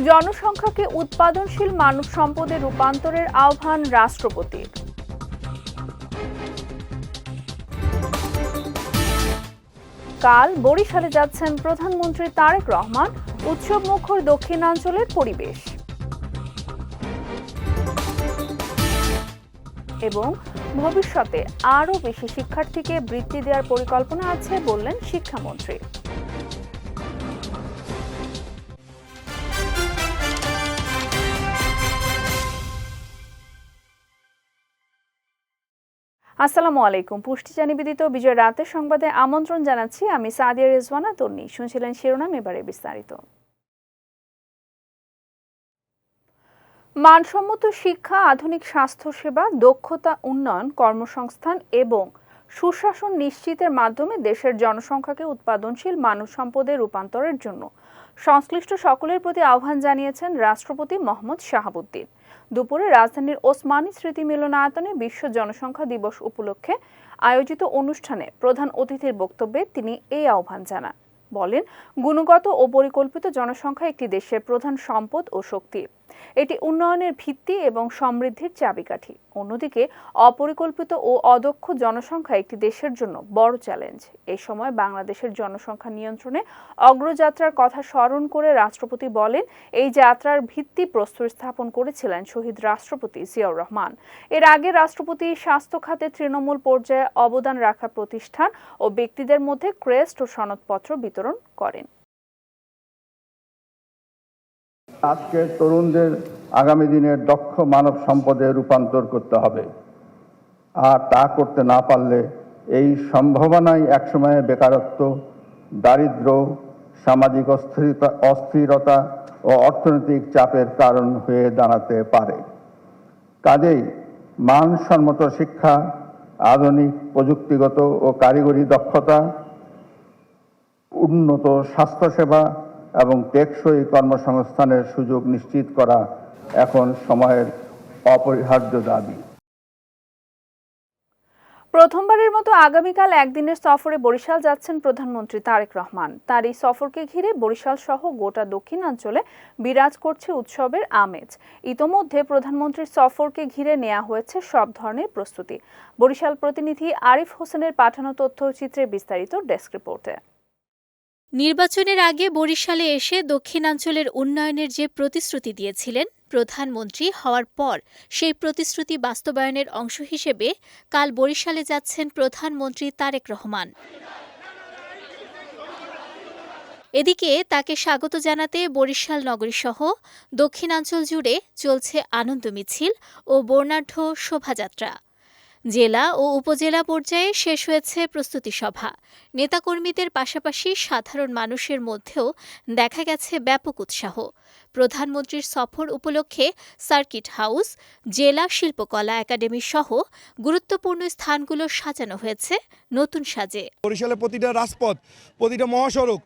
জনসংখ্যাকে উৎপাদনশীল মানব সম্পদে রূপান্তরের আহ্বান রাষ্ট্রপতির। কাল বরিশালে যাচ্ছেন প্রধানমন্ত্রী তারেক রহমান, উৎসব মুখর দক্ষিণাঞ্চলের পরিবেশ। এবং ভবিষ্যতে আরও বেশি শিক্ষার্থীকে বৃত্তি দেওয়ার পরিকল্পনা আছে বললেন শিক্ষামন্ত্রী। আসসালামু আলাইকুম। পুষ্টিজা নিবেদিত বিজয় রাতের সংবাদে আমন্ত্রণ জানাচ্ছি আমি সাদিয়া রেজওয়ানা তন্নি। শুনছিলেন শিরোনাম, এবারে বিস্তারিত। মানসম্মত শিক্ষা, আধুনিক স্বাস্থ্যসেবা, দক্ষতা উন্নয়ন, কর্মসংস্থান এবং সুশাসন নিশ্চিতের মাধ্যমে দেশের জনসংখ্যাকে উৎপাদনশীল মানব সম্পদে রূপান্তরের জন্য সংশ্লিষ্ট সকলের প্রতি আহ্বান জানিয়েছেন রাষ্ট্রপতি মোহাম্মদ শাহাবুদ্দিন। দুপুরে রাজধানীর ওসমানী স্মৃতি মিলনায়তনে বিশ্ব জনসংখ্যা দিবস উপলক্ষে আয়োজিত অনুষ্ঠানে প্রধান অতিথির বক্তব্যে তিনি এই আহ্বান জানান। বলেন, গুণগত ও পরিকল্পিত জনসংখ্যা একটি দেশের প্রধান সম্পদ ও শক্তি। এটি উন্নয়নের ভিত্তি এবং সমৃদ্ধির চাবিকাঠি। অন্যদিকে অপরিকল্পিত ও অদক্ষ জনসংখ্যা একটি দেশের জন্য বড় চ্যালেঞ্জ। এই সময় বাংলাদেশের জনসংখ্যা নিয়ন্ত্রণে অগ্রযাত্রার কথা স্মরণ করে রাষ্ট্রপতি বলেন, এই যাত্রার ভিত্তি প্রস্তর স্থাপন করেছিলেন শহীদ রাষ্ট্রপতি জিয়াউর রহমান। এর আগে রাষ্ট্রপতি স্বাস্থ্য খাতে তৃণমূল পর্যায়ে অবদান রাখা প্রতিষ্ঠান ও ব্যক্তিদের মধ্যে ক্রেস্ট ও সনদপত্র বিতরণ করেন। আজকের তরুণদের আগামী দিনের দক্ষ মানব সম্পদে রূপান্তর করতে হবে, আর তা করতে না পারলে এই সম্ভাবনাই একসময়ে বেকারত্ব, দারিদ্র্য, সামাজিক অস্থিরতা ও অর্থনৈতিক চাপের কারণ হয়ে দাঁড়াতে পারে। কাজেই মানসম্মত শিক্ষা, আধুনিক প্রযুক্তিগত ও কারিগরি দক্ষতা, উন্নত স্বাস্থ্যসেবা এবং টেকসই কর্মসংস্থানের সুযোগ নিশ্চিত করা এখন সময়ের অপরিহার্য দাবি। প্রথমবারের মতো আগামীকাল একদিনের সফরে বরিশাল যাচ্ছেন প্রধানমন্ত্রী তারেক রহমান। তার এই সফরকে ঘিরে বরিশাল সহ গোটা দক্ষিণাঞ্চলে বিরাজ করছে উৎসবের আমেজ। ইতোমধ্যে প্রধানমন্ত্রীর সফরকে ঘিরে নেওয়া হয়েছে সব ধরনের প্রস্তুতি। বরিশাল প্রতিনিধি আরিফ হোসেনের পাঠানো তথ্যচিত্রের বিস্তারিত ডেস্ক রিপোর্টে। নির্বাচনের আগে বরিশালে এসে দক্ষিণাঞ্চলের উন্নয়নের যে প্রতিশ্রুতি দিয়েছিলেন, প্রধানমন্ত্রী হওয়ার পর সেই প্রতিশ্রুতি বাস্তবায়নের অংশ হিসেবে কাল বরিশালে যাচ্ছেন প্রধানমন্ত্রী তারেক রহমান। এদিকে তাকে স্বাগত জানাতে বরিশাল নগরীসহ দক্ষিণাঞ্চল জুড়ে চলছে আনন্দ মিছিল ও বর্ণাঢ্য শোভাযাত্রা। জেলা ও উপজেলা পর্যায়ে শেষ হয়েছে প্রস্তুতি সভা। নেতাকর্মীদের পাশাপাশি সাধারণ মানুষের মধ্যেও দেখা গেছে ব্যাপক উৎসাহ। প্রধানমন্ত্রীর সফর উপলক্ষে সার্কিট হাউস, জেলা শিল্পকলা একাডেমি সহ গুরুত্বপূর্ণ স্থানগুলো সাজানো হয়েছে নতুন সাজে। বরিশালে প্রতিটা রাজপথ, প্রতিটা মহাসড়ক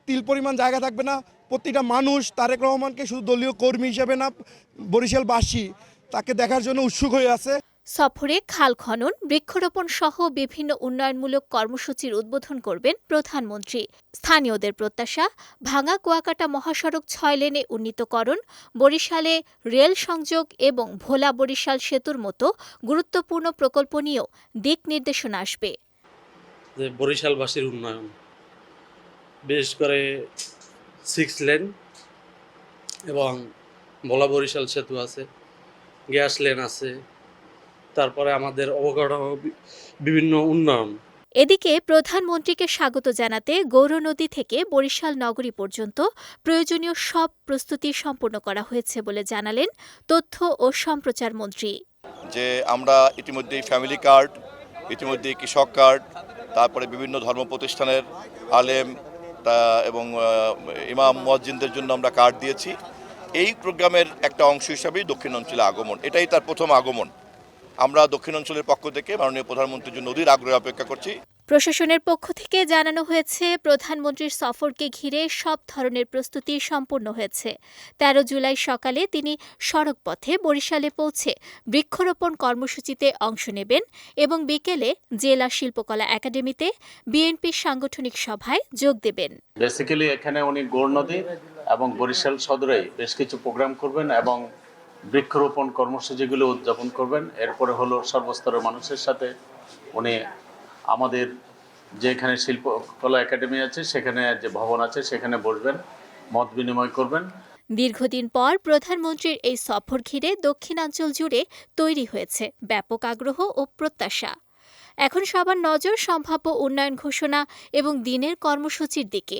তিল পরিমাণ জায়গা থাকবে না। প্রতিটা মানুষ তারেক রহমানকে শুধু দলীয় কর্মী হিসেবে না, বরিশালবাসী তাকে দেখার জন্য উৎসুক হয়ে আছে। সফরে খাল খনন, বৃক্ষরোপণ সহ বিভিন্ন উন্নয়নমূলক কর্মসূচির উদ্বোধন করবেন প্রধানমন্ত্রী। স্থানীয়দের প্রত্যাশা, ভাঙা কুয়াকাটা মহাসড়ক 6 লেনে উন্নীতকরণ, বরিশালে রেল সংযোগ এবং ভোলা বরিশাল সেতুর মতো গুরুত্বপূর্ণ প্রকল্প নিয়েও দিক নির্দেশনা আসবে। বরিশালবাসীর উন্নয়ন, বিশেষ করে 6 লেন এবং ভোলা বরিশাল সেতু আছে, গ্যাস লেন আছে, তারপরে আমাদের অবকাঠামো বিভিন্ন উন্নয়ন। এদিকে প্রধানমন্ত্রীকে স্বাগত জানাতে গৌরনদী থেকে বরিশাল নগরী পর্যন্ত প্রয়োজনীয় সব প্রস্তুতি সম্পন্ন করা হয়েছে বলে জানালেন তথ্য ও সম্প্রচার মন্ত্রী। যে আমরা ইতিমধ্যেই ফ্যামিলি কার্ড, ইতিমধ্যেই কৃষক কার্ড, তারপরে বিভিন্ন ধর্ম প্রতিষ্ঠানের আলেম এবং ইমাম মুয়াজ্জিনদের জন্য আমরা কার্ড দিয়েছি। এই প্রোগ্রামের একটা অংশ হিসাবেই দক্ষিণাঞ্চলে আগমন, এটাই তার প্রথম আগমন। আমরা দক্ষিণাঞ্চলের পক্ষ থেকে মাননীয় প্রধানমন্ত্রীর জন্য অধীর আগ্রহে অপেক্ষা করছি। প্রশাসনের পক্ষ থেকে জানানো হয়েছে, প্রধানমন্ত্রীর সফরকে ঘিরে সব ধরনের প্রস্তুতি সম্পূর্ণ হয়েছে। 13 জুলাই সকালে তিনি সড়ক পথে বরিশালে পৌঁছে বৃক্ষরোপণ কর্মসূচিতে অংশ নেবেন এবং বিকেলে জেলা শিল্পকলা একাডেমিতে বিএনপির সাংগঠনিক সভায় যোগ দেবেন। বেসিক্যালি এখানে উনি গৌরনদী এবং বরিশাল সদরে বেশ কিছু প্রোগ্রাম করবেন এবং বৃক্ষরোপণ কর্মসূচিগুলো উদযাপন করবেন। এরপরে হলো সর্বস্তরের মানুষের সাথে উনি আমাদের যেখানে শিল্পকলা একাডেমি আছে, সেখানে যে ভবন আছে, সেখানে বসবেন, মত বিনিময় করবেন। দীর্ঘদিন পর প্রধানমন্ত্রীর এই সফর ঘিরে দক্ষিণাঞ্চল জুড়ে তৈরি হয়েছে ব্যাপক আগ্রহ ও প্রত্যাশা। এখন সবার নজর সম্ভাব্য উন্নয়ন ঘোষণা এবং দিনের কর্মসূচির দিকে।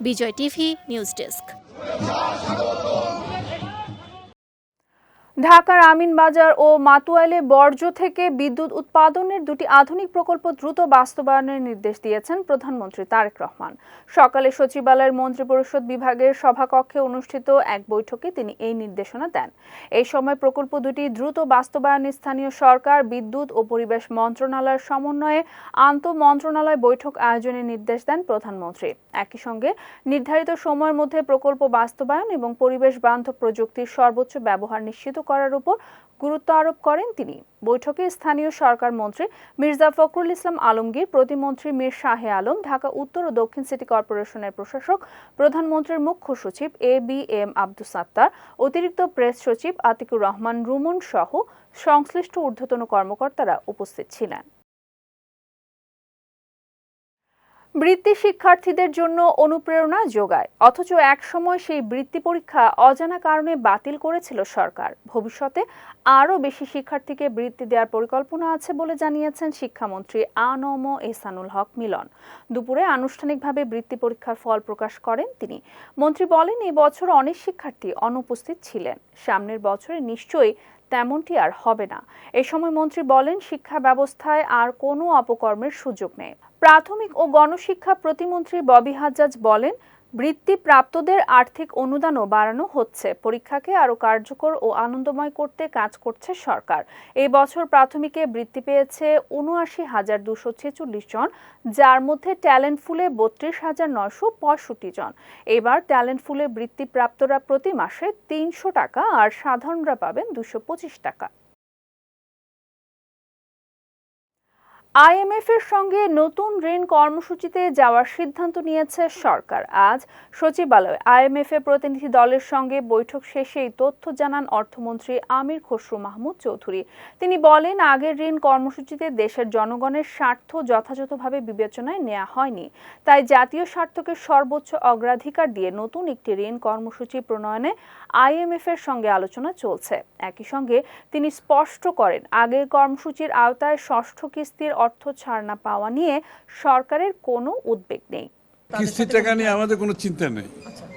বিজয় টিভি নিউজ ডেস্ক। ঢাকার আমিনবাজার ও মাতুয়াইলে বর্জ্য থেকে বিদ্যুৎ উৎপাদনের দুটি আধুনিক প্রকল্প দ্রুত বাস্তবায়নের নির্দেশ দিয়েছেন প্রধানমন্ত্রী তারেক রহমান। সকালে সচিবালয়ের মন্ত্রিপরিষদ বিভাগের সভাকক্ষে অনুষ্ঠিত এক বৈঠকে তিনি এই নির্দেশনা দেন। এই সময় প্রকল্প দুটি দ্রুত বাস্তবায়নে স্থানীয় সরকার, বিদ্যুৎ ও পরিবেশ মন্ত্রণালয়ের সমন্বয়ে আন্তঃমন্ত্রণালয় বৈঠক আয়োজনের নির্দেশ দেন প্রধানমন্ত্রী। একই সঙ্গে নির্ধারিত সময়ের মধ্যে প্রকল্প বাস্তবায়ন এবং পরিবেশ বান্ধব প্রযুক্তির সর্বোচ্চ ব্যবহার নিশ্চিত করার উপর গুরুত্ব আরোপ করেন তিনি। বৈঠকে স্থানীয় সরকার মন্ত্রী মির্জা ফখরুল ইসলাম আলমগীর, প্রতিমন্ত্রী মীর শাহে আলম, ঢাকা উত্তর ও দক্ষিণ সিটি কর্পোরেশনের প্রশাসক, প্রধানমন্ত্রীর মুখ্য সচিব ABM আব্দুস সাত্তার, অতিরিক্ত প্রেস সচিব আতিকুর রহমান রুমন সহ সংশ্লিষ্ট ঊর্ধ্বতন কর্মকর্তারা উপস্থিত ছিলেন। বৃত্তি শিক্ষার্থীদের জন্য অনুপ্রেরণা যোগায়, অথচ একসময় সেই বৃত্তি পরীক্ষা অজানা কারণে বাতিল করেছিল সরকার। ভবিষ্যতে আরও বেশি শিক্ষার্থীকে বৃত্তি দেওয়ার পরিকল্পনা আছে বলে জানিয়েছেন শিক্ষামন্ত্রী আ.ন.ম এহসানুল হক মিলন। দুপুরে আনুষ্ঠানিকভাবে বৃত্তি পরীক্ষার ফল প্রকাশ করেন তিনি। মন্ত্রী বলেন, এই বছর অনেক শিক্ষার্থী অনুপস্থিত ছিলেন, সামনের বছরে নিশ্চয়ই তেমনটি আর হবে না। এ সময় মন্ত্রী বলেন, শিক্ষা ব্যবস্থায় আর কোনো অপকর্মের সুযোগ নেই। প্রাথমিক ও গণশিক্ষা প্রতিমন্ত্রী ববি হাজ্জাজ বলেন, বৃত্তি প্রাপ্তদের আর্থিক অনুদানও বাড়ানো হচ্ছে। পরীক্ষাকে আরও কার্যকর ও আনন্দময় করতে কাজ করছে সরকার। এই বছর প্রাথমিকে বৃত্তি পেয়েছে ৭৯,২৪৬ জন, যার মধ্যে ট্যালেন্ট ফুলে ৩২,৯৬৫ জন। এবার ট্যালেন্ট ফুলে বৃত্তি প্রাপ্তরা প্রতি মাসে ৩০০ টাকা আর সাধারণরা পাবেন ২২৫ টাকা। IMF এর সঙ্গে নতুন ঋণ কর্মসূচিতে যাওয়ার সিদ্ধান্ত নিয়েছে সরকার। আজ সচিবালয়ে IMF এর প্রতিনিধি দলের সঙ্গে বৈঠক শেষে এই তথ্য জানান অর্থমন্ত্রী আমির খসরু মাহমুদ চৌধুরী। তিনি বলেন, আগের ঋণ কর্মসূচিতে দেশের জনগণের স্বার্থ যথাযথভাবে বিবেচনায় নেওয়া হয়নি। তাই জাতীয় স্বার্থকে সর্বোচ্চ অগ্রাধিকার দিয়ে নতুন একটি ঋণ কর্মসূচি প্রণয়নে IMF এর সঙ্গে আলোচনা চলছে। একই সঙ্গে তিনি স্পষ্ট করেন, আগের কর্মসূচির আওতায় ষষ্ঠ কিস্তির অর্থ ছাড় না পাওয়া নিয়ে সরকারের কোনো উদ্বেগ নেই। কিস্তির টাকা নিয়ে আমাদের কোনো চিন্তা নেই।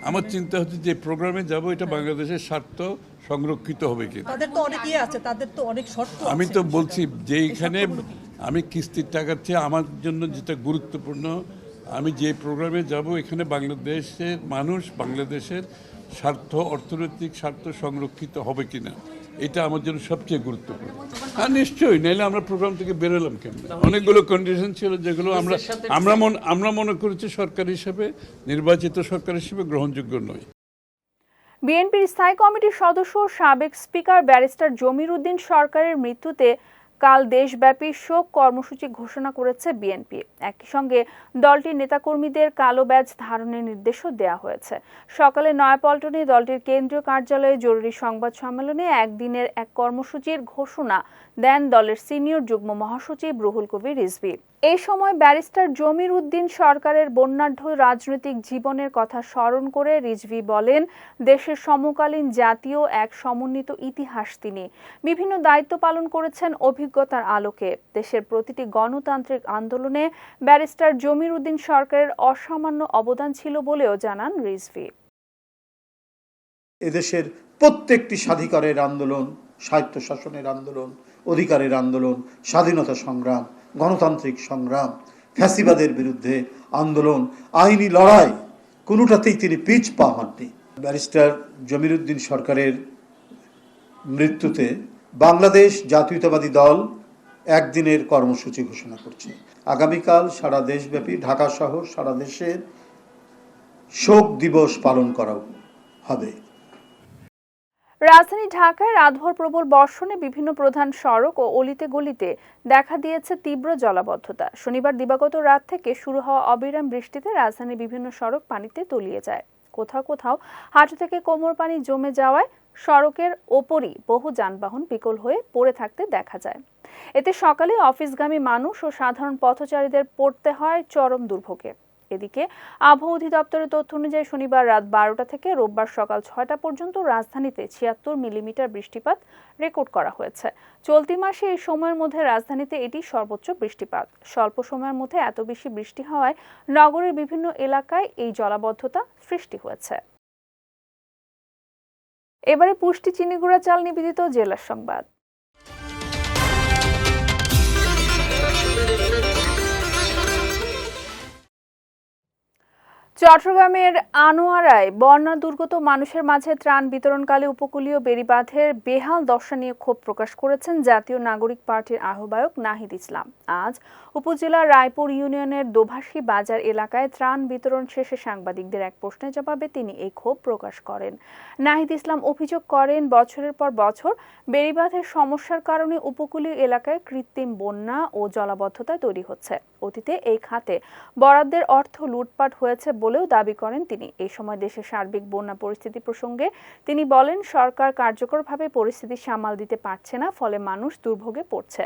আমার চিন্তা হচ্ছে যে প্রোগ্রামে যাব, এটা বাংলাদেশের স্বার্থ সংরক্ষিত হবে কিনা। তাদের তো অনেক আছে, তাদের তো অনেক শর্ত আছে। আমি তো বলছি যে এইখানে আমি কিস্তির টাকার চেয়ে আমার জন্য যেটা গুরুত্বপূর্ণ, আমি যে প্রোগ্রামে যাব এখানে বাংলাদেশের মানুষ, বাংলাদেশের স্বার্থ, অর্থনৈতিক স্বার্থ সংরক্ষিত হবে কিনা, এটা আমার জন্য সবচেয়ে গুরুত্বপূর্ণ। আর নিশ্চয়ই, নাইলে আমরা প্রোগ্রাম থেকে বেরোলাম কেন? অনেকগুলো কন্ডিশন ছিল যেগুলো আমরা মনে করেছি সরকার হিসেবে, নির্বাচিত সরকার হিসেবে গ্রহণযোগ্য নয়। বিএনপির স্থায়ী কমিটির সদস্য সাবেক স্পিকার ব্যারিস্টার জমির উদ্দিন সরকারের মৃত্যুতে কাল দেশব্যাপী শোক কর্মসূচি ঘোষণা করেছে বিএনপি। একই সঙ্গে দলটির নেতাকর্মীদের কালো ব্যাজ ধারণের নির্দেশও দেওয়া হয়েছে। সকালে নয়াপল্টনে দলটির কেন্দ্রীয় কার্যালয়ে জরুরি সংবাদ সম্মেলনে একদিনের এক কর্মসূচির ঘোষণা দেন দলের সিনিয়র যুগ্ম মহাসচিব রুহুল কবির রিজভী। এই সময় ব্যারিস্টার জমির উদ্দিন সরকারের বর্ণাঢ্য রাজনৈতিক জীবনের কথা স্মরণ করে রিজভী বলেন, দেশের সমকালীন জাতীয় এক সমন্বিত ইতিহাস তিনি। বিভিন্ন দায়িত্ব পালন করেছেন অভিজ্ঞতার আলোকে। দেশের প্রতিটি গণতান্ত্রিক আন্দোলনে ব্যারিস্টার জমির উদ্দিন সরকারের অসামান্য অবদান ছিল বলেও জানান রিজভী। এদেশের প্রত্যেকটি স্বাধিকারের আন্দোলন, স্বায়ত্তশাসনের আন্দোলন, অধিকারের আন্দোলন, স্বাধীনতা সংগ্রাম, গণতান্ত্রিক সংগ্রাম, ফ্যাসিবাদের বিরুদ্ধে আন্দোলন, আইনি লড়াই, কোনোটাতেই তিনি পিছ পা হননি। ব্যারিস্টার জমির উদ্দিন সরকারের মৃত্যুতে বাংলাদেশ জাতীয়তাবাদী দল একদিনের কর্মসূচি ঘোষণা করছে। আগামীকাল সারা দেশব্যাপী, ঢাকা সহ সারা দেশের শোক দিবস পালন করা হবে। রাজধানী ঢাকায় রাতভর প্রবল বর্ষণে বিভিন্ন প্রধান সড়ক ও অলিতে গলিতে দেখা দিয়েছে তীব্র জলাবদ্ধতা। শনিবার দিবাগত রাত থেকে শুরু হওয়া অবিরাম বৃষ্টিতে রাজধানীর বিভিন্ন সড়ক পানিতে তলিয়ে যায়। কোথাও কোথাও হাঁটু থেকে কোমর পানি জমে যাওয়ায় সড়কের ওপরই বহু যানবাহন বিকল হয়ে পড়ে থাকতে দেখা যায়। এতে সকালে অফিসগামী মানুষ ও সাধারণ পথচারীদের পড়তে হয় চরম দুর্ভোগে। এদিকে আবহাওয়া অধিদপ্তরের তথ্য অনুযায়ী শনিবার রাত 12টা থেকে রোববার সকাল 6টা পর্যন্ত রাজধানীতে 76 মিলিমিটার বৃষ্টিপাত রেকর্ড করা হয়েছে। চলতি মাসে এই সময়ের মধ্যে রাজধানীতে এটি সর্বোচ্চ বৃষ্টিপাত। স্বল্প সময়ের মধ্যে এত বেশি বৃষ্টি হওয়ায় নগরের বিভিন্ন এলাকায় এই জলাবদ্ধতা সৃষ্টি হয়েছে। এবারে পুষ্টি চিনিগুড়া চাল নিবেদিত জেলার সংবাদ। চট্টগ্রামের আনোয়ারায় বন্যা দুর্গত মানুষের মাঝে ত্রাণ বিতরণকালে উপকূলীয় বেড়িবাঁধের বেহাল দশা নিয়ে ক্ষোভ প্রকাশ করেছেন জাতীয় নাগরিক পার্টির আহ্বায়ক নাহিদ ইসলাম। আজ উপজেলার রায়পুর ইউনিয়নের দোভাষী বাজার এলাকায় ত্রাণ বিতরণ শেষে সাংবাদিকদের এক প্রশ্নের জবাবে তিনি এই ক্ষোভ প্রকাশ করেন। নাহিদ ইসলাম অভিযোগ করেন, বছরের পর বছর বেড়িবাঁধের সমস্যার কারণে উপকূলীয় এলাকায় কৃত্রিম বন্যা ও জলাবদ্ধতা তৈরি হচ্ছে। অতীতে এই খাতে বরাদ্দের অর্থ লুটপাট হয়েছে বলেও দাবি করেন তিনি। এই সময় দেশের সার্বিক বন্যা পরিস্থিতি প্রসঙ্গে তিনি বলেন, সরকার কার্যকরভাবে পরিস্থিতি সামাল দিতে পারছে না, ফলে মানুষ দুর্ভোগে পড়ছে।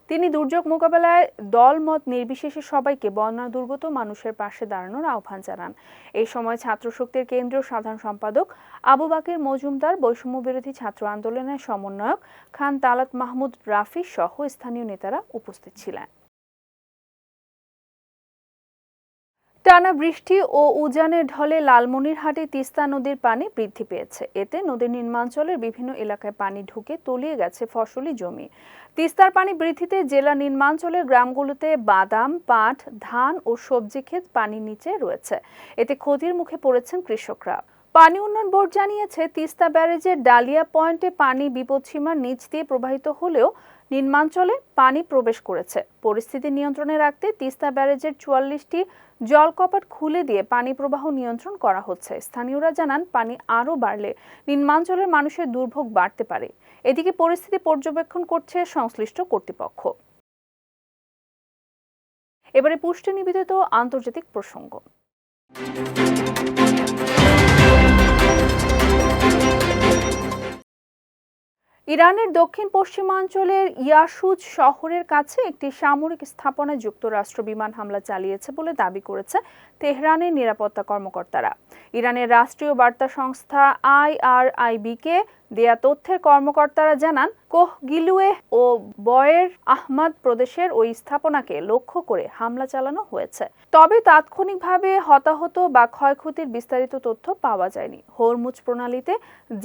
তিনি দুর্যোগ মোকাবেলায় দলমত নির্বিশেষে সবাইকে বন্যা দুর্গত মানুষের পাশে দাঁড়ানোর আহ্বান জানান। এই সময় ছাত্র শক্তির কেন্দ্রীয় সাধারণ সম্পাদক আবু বাকির মজুমদার, বৈষম্য বিরোধী ছাত্র আন্দোলনের সমন্বয়ক খান তালাত মাহমুদ রাফি সহ স্থানীয় নেতারা উপস্থিত ছিলেন। টানা বৃষ্টি ও উজানের ঢলে লালমনিরহাটে তিস্তা নদীর পানি বৃদ্ধি পেয়েছে। এতে নদীর নিম্নাঞ্চলের বিভিন্ন এলাকায় পানি ঢুকে তলিয়ে গেছে ফসলি জমি। তিস্তার পানি বৃদ্ধিতে জেলা নিম্নাঞ্চলের গ্রামগুলোতে বাদাম, পাট, ধান ও সবজি ক্ষেত পানির নিচে রয়েছে। এতে ক্ষতির মুখে পড়েছেন কৃষকরা। পানি উন্নয়ন বোর্ড জানিয়েছে, তিস্তা ব্যারেজের ডালিয়া পয়েন্টে পানি বিপদসীমার নিচ দিয়ে প্রবাহিত হলেও নিম্নাঞ্চলে পানি প্রবেশ করেছে। পরিস্থিতি নিয়ন্ত্রণে রাখতে তিস্তা ব্যারেজের 44টি জলকপাট খুলে দিয়ে পানি প্রবাহ নিয়ন্ত্রণ করা হচ্ছে। স্থানীয়রা জানান, পানি আরও বাড়লে নিম্নাঞ্চলের মানুষের দুর্ভোগ বাড়তে পারে। এদিকে পরিস্থিতি পর্যবেক্ষণ করছে সংশ্লিষ্ট কর্তৃপক্ষ। এবারে পুষ্টি নিবেদিত আন্তর্জাতিক প্রসঙ্গ। ইরানের দক্ষিণ পশ্চিমাঞ্চলের ইয়াসুজ শহরের কাছে একটি সামরিক স্থাপনায় যুক্তরাষ্ট্র বিমান হামলা চালিয়েছে বলে দাবি করেছে তেহরানের নিরাপত্তা কর্মকর্তারা। ইরানের রাষ্ট্রীয় বার্তা সংস্থা IRIB-কে দেয়া তথ্যের কর্মকর্তারা জানান, কোহগিলুয়ে ও বয়ের আহমদ প্রদেশের ওই স্থাপনাকে লক্ষ্য করে হামলা চালানো হয়েছে। তবে তাৎক্ষণিকভাবে হতাহত বা ক্ষয়ক্ষতির বিস্তারিত তথ্য পাওয়া যায়নি। হরমুজ প্রণালীতে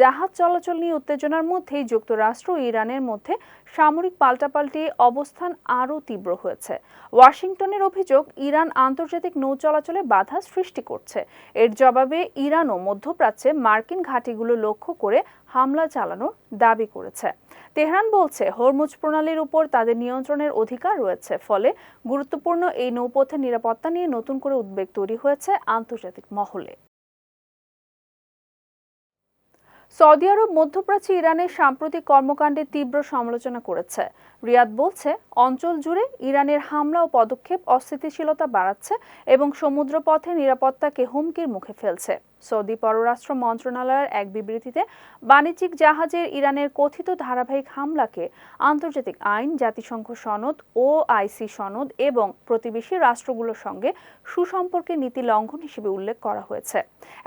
জাহাজ চলাচল নিয়ে উত্তেজনার মধ্যেই যুক্তরাষ্ট্র ও ইরানের মধ্যে সামরিক পাল্টাপাল্টি অবস্থান আরও তীব্র হয়েছে। ওয়াশিংটনের অভিযোগ, ইরান আন্তর্জাতিক নৌ চলাচলে বাধা সৃষ্টি করছে। এর জবাবে ইরানও মধ্যপ্রাচ্যে মার্কিন ঘাঁটিগুলো লক্ষ্য করে হামলা চালানোর দাবি করেছে। তেহরান বলছে, হরমুজ প্রণালীর উপর তাদের নিয়ন্ত্রণের অধিকার রয়েছে, ফলে গুরুত্বপূর্ণ এই নৌপথের নিরাপত্তা নিয়ে নতুন করে উদ্বেগ তৈরি হয়েছে আন্তর্জাতিক মহলে। সৌদি আরব মধ্যপ্রাচ্যে ইরানের সাম্প্রতিক কর্মকাণ্ডের তীব্র সমালোচনা করেছে। রিয়াদ বলছে, অঞ্চল জুড়ে ইরানের হামলা ও পদক্ষেপ অস্থিতিশীলতা বাড়াচ্ছে এবং সমুদ্রপথে নিরাপত্তাকে হুমকির মুখে ফেলছে। সৌদি পররাষ্ট্র মন্ত্রণালয়ের এক বিবৃতিতে বাণিজ্যিক জাহাজের ইরানের কথিত ধারাবাহিক হামলাকে আন্তর্জাতিক আইন, জাতিসংঘ সনদ, OIC সনদ এবং প্রতিবেশী রাষ্ট্রগুলোর সঙ্গে সুসম্পর্কের নীতি লঙ্ঘন হিসেবে উল্লেখ করা হয়েছে।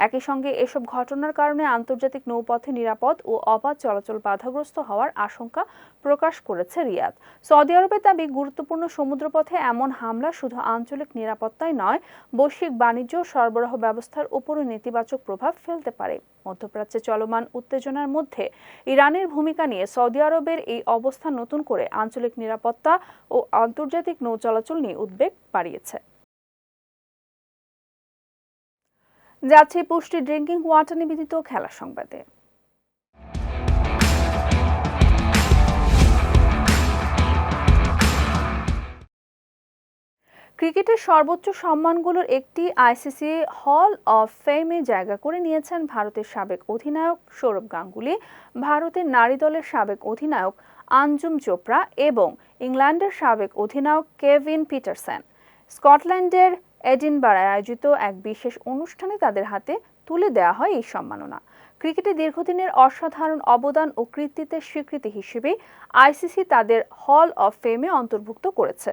একই সঙ্গে এসব ঘটনার কারণে আন্তর্জাতিক নৌপথে নিরাপদ ও অবাধ চলাচল বাধাগ্রস্ত হওয়ার আশঙ্কা প্রকাশ করেছে রিয়াদ। সৌদি আরবের দাবি, গুরুত্বপূর্ণ সমুদ্রপথে এমন হামলা শুধু আঞ্চলিক নিরাপত্তাই নয়, বৈশ্বিক বাণিজ্য সরবরাহ ব্যবস্থার উপরও নেতিবাচক প্রভাব ফেলতে পারে। মধ্যপ্রাচ্যে চলমান উত্তেজনার মধ্যে ইরানের ভূমিকা নিয়ে সৌদি আরবের এই অবস্থান নতুন করে আঞ্চলিক নিরাপত্তা ও আন্তর্জাতিক নৌ চলাচল নিয়ে উদ্বেগ বাড়িয়েছে। যাচ্ছে পুষ্টি ড্রিঙ্কিং ওয়াটার নিবেদিত খেলা সংবাদে। ক্রিকেটের সর্বোচ্চ সম্মানগুলোর একটি আইসিসি হল অফ ফেমে জায়গা করে নিয়েছেন ভারতের সাবেক অধিনায়ক সৌরভ গাঙ্গুলি, ভারতের নারী দলের সাবেক অধিনায়ক আঞ্জুম চোপড়া এবং ইংল্যান্ডের সাবেক অধিনায়ক কেভিন পিটারসেন। স্কটল্যান্ডের এডিনবারায় আয়োজিত এক বিশেষ অনুষ্ঠানে তাদের হাতে তুলে দেওয়া হয় এই সম্মাননা। ক্রিকেটে দীর্ঘদিনের অসাধারণ অবদান ও কৃতিত্বের স্বীকৃতি হিসেবে আইসিসি তাদের হল অফ ফেমে অন্তর্ভুক্ত করেছে।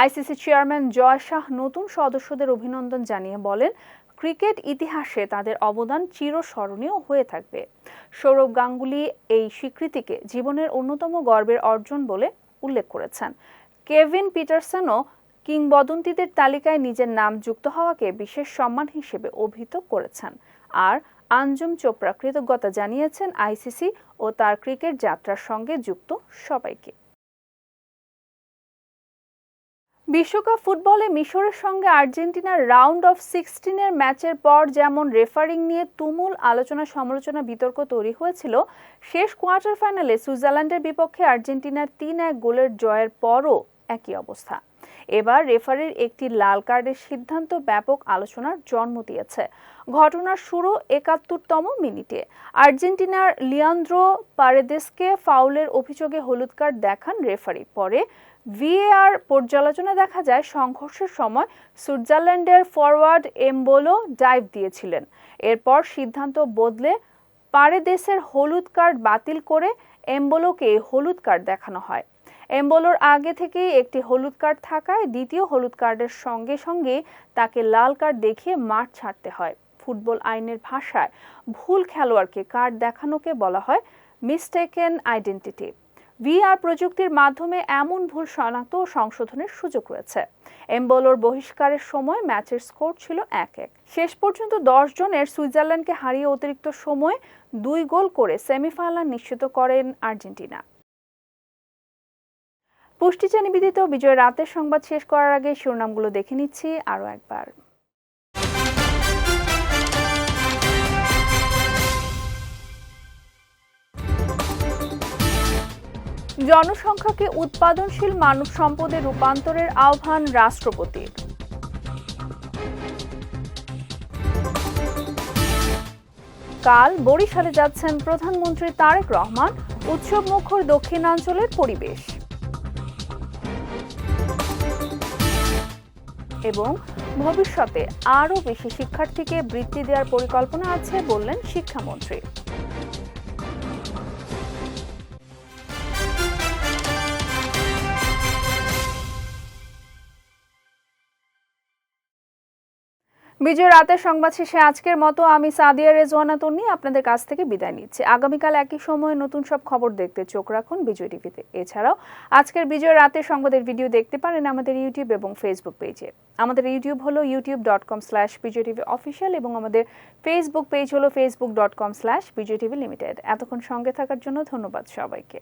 আইসিসি চেয়ারম্যান জয় শাহ নতুন সদস্যদের অভিনন্দন জানিয়ে বলেন, ক্রিকেট ইতিহাসে তাদের অবদান চিরস্মরণীয় হয়ে থাকবে। সৌরভ গাঙ্গুলি এই স্বীকৃতিকে জীবনের অন্যতম গর্বের অর্জন বলে উল্লেখ করেছেন। কেভিন পিটারসনও কিংবদন্তিদের তালিকায় নিজের নাম যুক্ত হওয়াকে বিশেষ সম্মান হিসেবে অভিহিত করেছেন। আর আঞ্জুম চোপড়া কৃতজ্ঞতা জানিয়েছেন আইসিসি ও তার ক্রিকেট যাত্রার সঙ্গে যুক্ত সবাইকে। বিশ্বকাপ ফুটবলে মিশরের সঙ্গে আর্জেন্টিনার রাউন্ড অফ 16-এর ম্যাচের পর যেমন রেফারিং নিয়ে তুমুল আলোচনা সমালোচনা বিতর্ক তৈরি হয়েছিল, শেষ কোয়ার্টার ফাইনালে সুইজারল্যান্ডের বিপক্ষে আর্জেন্টিনার 3-1 গোলের জয়ের পরও একই অবস্থা। এবার রেফারির একটি লাল কার্ডের সিদ্ধান্ত ব্যাপক আলোচনার জন্ম দিয়েছে। ঘটনার শুরু ৭১তম মিনিটে আর্জেন্টিনার লিয়ান্দ্রো পারেদেসকে ফাউলের অভিযোগে হলুদ কার্ড দেখান রেফারি। পরে ভিএআর পর্যালোচনা দেখা যায় সংঘর্ষের সময় সুইজারল্যান্ডের ফরওয়ার্ড এমবোলো ডাইভ দিয়েছিলেন। এরপর সিদ্ধান্ত বদলে পারেদেসের হলুদ কার্ড বাতিল করে এমবোলোকে হলুদ কার্ড দেখানো হয়। এমবোলোর আগে থেকেই একটি হলুদ কার্ড থাকায় দ্বিতীয় হলুদ কার্ডের সঙ্গে সঙ্গে তাকে লাল কার্ড দেখিয়ে মাঠ ছাড়তে হয়। ফুটবল আইনের ভাষায় ভুল খেলোয়াড়কে কার্ড দেখানোকে বলা হয় মিস্টেকেন আইডেন্টিটি। ভিআর প্রযুক্তির মাধ্যমে এমন ভুল শনাক্ত ও সংশোধনের সুযোগ রয়েছে। এমবোলোর বহিষ্কারের সময় ম্যাচের স্কোর ছিল ১-১। শেষ পর্যন্ত 10 জনের সুইজারল্যান্ডকে হারিয়ে অতিরিক্ত সময়ে 2 গোল করে সেমিফাইনাল নিশ্চিত করেন আর্জেন্টিনা। পুষ্টিচা নিবেদিত বিজয় রাতের সংবাদ শেষ করার আগে শিরোনামগুলো দেখে নিচ্ছি আরও একবার। জনসংখ্যাকে উৎপাদনশীল মানব সম্পদে রূপান্তরের আহ্বান রাষ্ট্রপতির। কাল বরিশালে যাচ্ছেন প্রধানমন্ত্রী তারেক রহমান, উৎসব মুখর দক্ষিণাঞ্চলের পরিবেশ। এবং ভবিষ্যতে আরও বেশি শিক্ষার্থীকে বৃত্তি দেওয়ার পরিকল্পনা আছে বললেন শিক্ষামন্ত্রী। বিজয় রাতের সংবাদ শেষে আজকের মতো আমি সাদিয়া রেজওয়ানা তন্নি আপনাদের কাছ থেকে বিদায় নিচ্ছি। আগামীকাল একই সময়ে নতুন সব খবর দেখতে চোখ রাখুন বিজয় টিভিতে। এছাড়াও আজকের বিজয় রাতের সংবাদের ভিডিও দেখতে পারেন আমাদের ইউটিউব এবং ফেসবুক পেজে। আমাদের ইউটিউব হলো youtube.com/bijytvofficial এবং আমাদের ফেসবুক পেজ হলো facebook.com/bijytvlimited। এতক্ষণ সঙ্গে থাকার জন্য ধন্যবাদ সবাইকে।